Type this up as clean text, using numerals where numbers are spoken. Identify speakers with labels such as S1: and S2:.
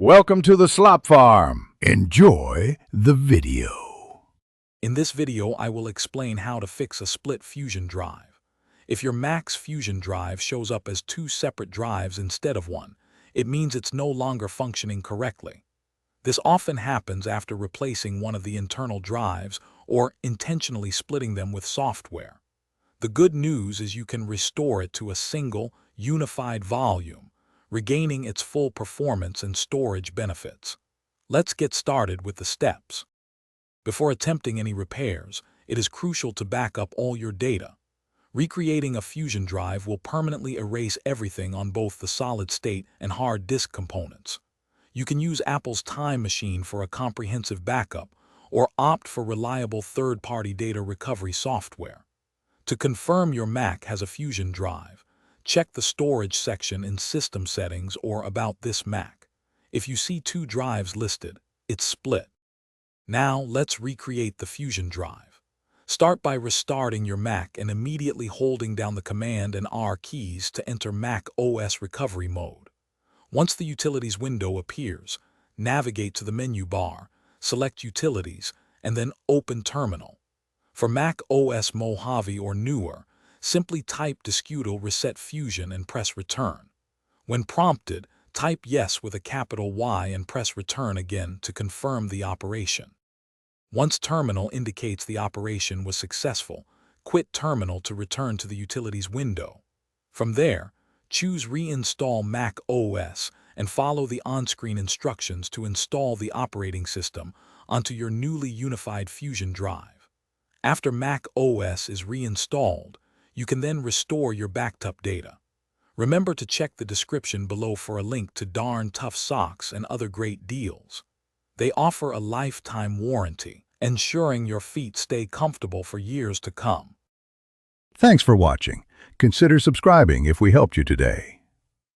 S1: Welcome to the Slop Farm. Enjoy the video.
S2: In this video, I will explain how to fix a split fusion drive. If your Mac's fusion drive shows up as two separate drives instead of one, it means it's no longer functioning correctly. This often happens after replacing one of the internal drives or intentionally splitting them with software. The good news is you can restore it to a single, unified volume, regaining its full performance and storage benefits. Let's get started with the steps. Before attempting any repairs, it is crucial to back up all your data. Recreating a fusion drive will permanently erase everything on both the solid-state and hard disk components. You can use Apple's Time Machine for a comprehensive backup, or opt for reliable third-party data recovery software. To confirm your Mac has a fusion drive, check the storage section in System Settings or About This Mac. If you see two drives listed, it's split. Now let's recreate the fusion drive. Start by restarting your Mac and immediately holding down the Command and R keys to enter Mac OS recovery mode. Once the Utilities window appears, navigate to the menu bar, select Utilities, and then Open Terminal. For Mac OS Mojave or newer, simply type Discutal Reset Fusion and press Return. When prompted, type Yes with a capital Y and press Return again to confirm the operation. Once Terminal indicates the operation was successful, quit Terminal to return to the Utilities window. From there, choose Reinstall Mac OS and follow the on-screen instructions to install the operating system onto your newly unified Fusion drive. After Mac OS is reinstalled, you can then restore your backed up data. Remember to check the description below for a link to Darn Tough Socks and other great deals. They offer a lifetime warranty, ensuring your feet stay comfortable for years to come.
S1: Thanks for watching. Consider subscribing if we helped you today.